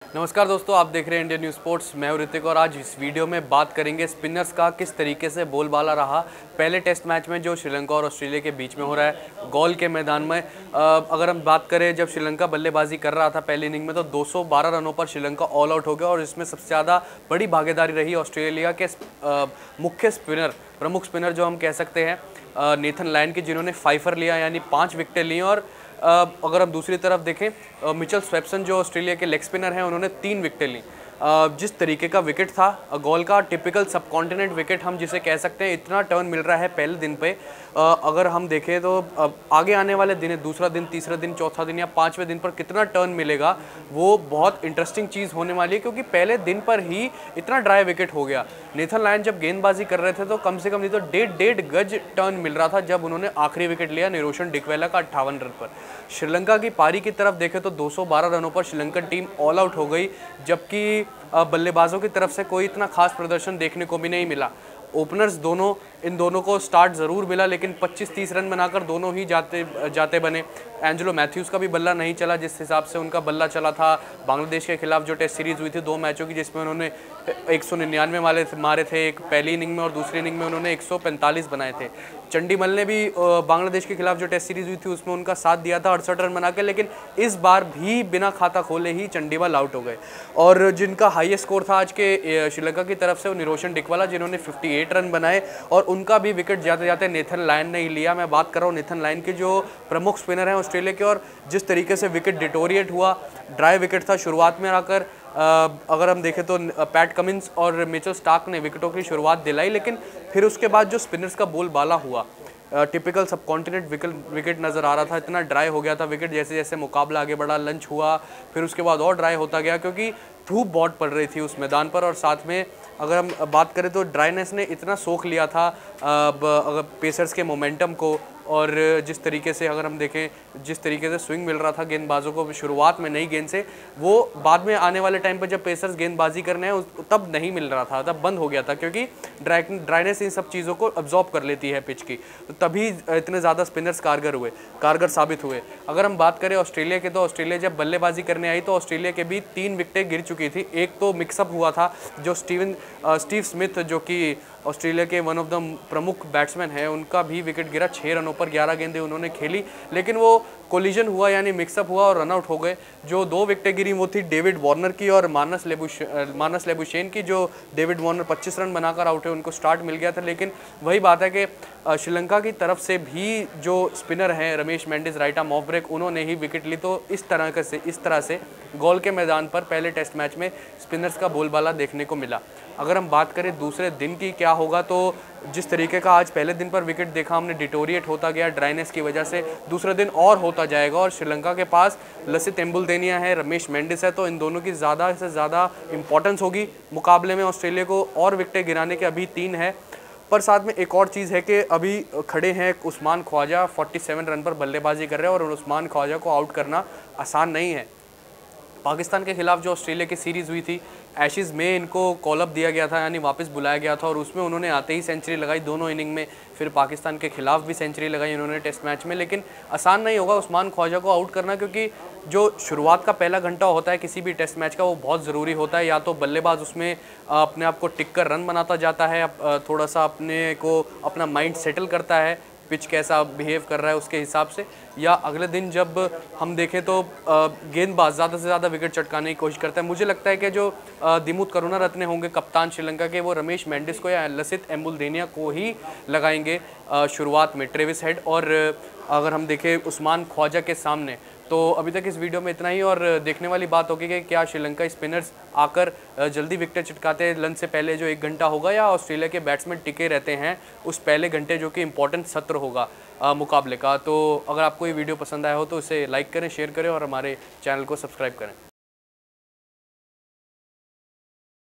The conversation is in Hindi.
नमस्कार दोस्तों, आप देख रहे हैं इंडियन न्यूज़ स्पोर्ट्स। मैं हूं ऋतिक और आज इस वीडियो में बात करेंगे स्पिनर्स का किस तरीके से बोलबाला रहा पहले टेस्ट मैच में जो श्रीलंका और ऑस्ट्रेलिया के बीच में हो रहा है गॉल के मैदान में। अगर हम बात करें, जब श्रीलंका बल्लेबाजी कर रहा था पहली इनिंग में तो 212 रनों पर श्रीलंका ऑल आउट हो गया और इसमें सबसे ज़्यादा बड़ी भागीदारी रही ऑस्ट्रेलिया के मुख्य स्पिनर, प्रमुख स्पिनर जो हम कह सकते हैं नेथन लायन की, जिन्होंने 5 लिया यानी 5 विकेटें ली। और अगर हम दूसरी तरफ देखें, मिचेल स्वेप्सन जो ऑस्ट्रेलिया के लेग स्पिनर हैं, उन्होंने 3 विकेटें ली। जिस तरीके का विकेट था गॉल का, टिपिकल सबकॉन्टिनेंट विकेट हम जिसे कह सकते हैं, इतना टर्न मिल रहा है पहले दिन पे। अगर हम देखें तो आगे आने वाले दिन, दूसरा दिन, तीसरा दिन, चौथा दिन या 5वें दिन पर कितना टर्न मिलेगा वो बहुत इंटरेस्टिंग चीज़ होने वाली है, क्योंकि पहले दिन पर ही इतना ड्राई विकेट हो गया। नेथन लायन जब गेंदबाजी कर रहे थे तो कम से कम नहीं तो 1.5 गज टर्न मिल रहा था जब उन्होंने आखिरी विकेट लिया निरोशन डिकवेला का 58 रन पर। श्रीलंका की पारी की तरफ देखें तो 212 रनों पर श्रीलंकन टीम ऑल आउट हो गई, जबकि बल्लेबाजों की तरफ से कोई इतना खास प्रदर्शन देखने को भी नहीं मिला। ओपनर्स इन दोनों को स्टार्ट ज़रूर मिला, लेकिन 25-30 रन बनाकर दोनों ही जाते बने। एंजेलो मैथ्यूज़ का भी बल्ला नहीं चला जिस हिसाब से उनका बल्ला चला था बांग्लादेश के खिलाफ जो टेस्ट सीरीज़ हुई थी 2 मैचों की, जिसमें उन्होंने 199 मारे थे, एक पहली इनिंग में और दूसरी इनिंग में उन्होंने 145 बनाए थे। चंडीमल ने भी बांग्लादेश के खिलाफ जो टेस्ट सीरीज़ हुई थी उसमें उनका साथ दिया था 68 रन बना के, लेकिन इस बार भी बिना खाता खोले ही चंडीमल आउट हो गए। और जिनका हाईएस्ट स्कोर था आज के श्रीलंका की तरफ से वो निरोशन डिकवेला, जिन्होंने 58 रन बनाए और उनका भी विकेट जाते जाते नेथन लायन ने ही लिया। मैं बात कर रहा हूँ नेथन लायन के, जो प्रमुख स्पिनर हैं ऑस्ट्रेलिया के, और जिस तरीके से विकेट डिटोरिएट हुआ, ड्राई विकेट था शुरुआत में आकर। अगर हम देखें तो पैट कमिंस और मिचेल स्टार्क ने विकेटों की शुरुआत दिलाई, लेकिन फिर उसके बाद जो स्पिनर्स का बोलबाला हुआ, टिपिकल सबकॉन्टिनेंट विकेट नज़र आ रहा था। इतना ड्राई हो गया था विकेट, जैसे जैसे मुकाबला आगे बढ़ा, लंच हुआ, फिर उसके बाद और ड्राई होता गया, क्योंकि धूप बहुत पड़ रही थी उस मैदान पर। और साथ में अगर हम बात करें तो ड्राइनेस ने इतना सोख लिया था अगर पेसर्स के मोमेंटम को, और जिस तरीके से अगर हम देखें, जिस तरीके से स्विंग मिल रहा था गेंदबाजों को शुरुआत में नई गेंद से, वो बाद में आने वाले टाइम पर जब पेसर्स गेंदबाजी करने हैं तब नहीं मिल रहा था, तब बंद हो गया था, क्योंकि ड्राइनेस इन सब चीज़ों को अब्जॉर्ब कर लेती है पिच की। तो तभी इतने ज़्यादा स्पिनर्स कारगर साबित हुए। अगर हम बात करें ऑस्ट्रेलिया के, तो ऑस्ट्रेलिया जब बल्लेबाजी करने आई तो ऑस्ट्रेलिया के भी 3 विकेटें गिर चुकी थी। एक तो मिक्सअप हुआ था, जो स्टीव स्मिथ, जो कि ऑस्ट्रेलिया के वन ऑफ द प्रमुख बैट्समैन हैं, उनका भी विकेट गिरा। 6 रनों पर 11 गेंदें उन्होंने खेली, लेकिन वो कोलिजन हुआ यानी मिक्सअप हुआ और रनआउट हो गए। जो 2 विकेटें गिरी वो थी डेविड वार्नर की और मानस लेबुशेन की, जो डेविड वार्नर 25 रन बनाकर आउट है, उनको स्टार्ट मिल गया था। लेकिन वही बात है कि श्रीलंका की तरफ से भी जो स्पिनर हैं Ramesh Mendis, right arm off break, उन्होंने ही विकेट ली। तो इस तरह से गॉल के मैदान पर पहले टेस्ट मैच में स्पिनर्स का बोलबाला देखने को मिला। अगर हम बात करें दूसरे दिन की क्या होगा, तो जिस तरीके का आज पहले दिन पर विकेट देखा हमने, डिटोरिएट होता गया ड्राइनेस की वजह से, दूसरे दिन और होता जाएगा। और श्रीलंका के पास लसित एम्बुल्देनिया है, रमेश मेंडिस है, तो इन दोनों की ज़्यादा से ज़्यादा इंपॉर्टेंस होगी मुकाबले में। ऑस्ट्रेलिया को और विकेटें गिराने के अभी 3 है। पर साथ में एक और चीज़ है कि अभी खड़े हैं उस्मान ख्वाजा, 47 रन पर बल्लेबाजी कर रहे हैं, और उस्मान ख्वाजा को आउट करना आसान नहीं है। पाकिस्तान के खिलाफ जो ऑस्ट्रेलिया की सीरीज़ हुई थी एशेज़ में, इनको कॉल अप दिया गया था यानी वापस बुलाया गया था, और उसमें उन्होंने आते ही सेंचुरी लगाई दोनों इनिंग में। फिर पाकिस्तान के खिलाफ भी सेंचुरी लगाई उन्होंने टेस्ट मैच में। लेकिन आसान नहीं होगा उस्मान ख्वाजा को आउट करना, क्योंकि जो शुरुआत का पहला घंटा होता है किसी भी टेस्ट मैच का, वो बहुत ज़रूरी होता है। या तो बल्लेबाज उसमें अपने आप को टिक कर रन बनाता जाता है, थोड़ा सा अपना माइंड सेटल करता है, पिच कैसा बिहेव कर रहा है उसके हिसाब से, या अगले दिन जब हम देखें तो गेंदबाज ज़्यादा से ज़्यादा विकेट चटकाने की कोशिश करता है। मुझे लगता है कि जो दिमुथ करुणारत्ने होंगे कप्तान श्रीलंका के, वो रमेश मेंडिस को या लसित एम्बुल्देनिया को ही लगाएंगे शुरुआत में, ट्रेविस हेड। और अगर हम देखें उस्मान ख्वाजा के सामने, तो अभी तक इस वीडियो में इतना ही। और देखने वाली बात होगी कि क्या श्रीलंका स्पिनर्स आकर जल्दी विकेट चिटकाते हैं लंच से पहले जो 1 घंटा होगा, या ऑस्ट्रेलिया के बैट्समैन टिके रहते हैं उस पहले घंटे जो कि इंपॉर्टेंट सत्र होगा मुकाबले का। तो अगर आपको ये वीडियो पसंद आया हो तो इसे लाइक करें, शेयर करें और हमारे चैनल को सब्सक्राइब करें।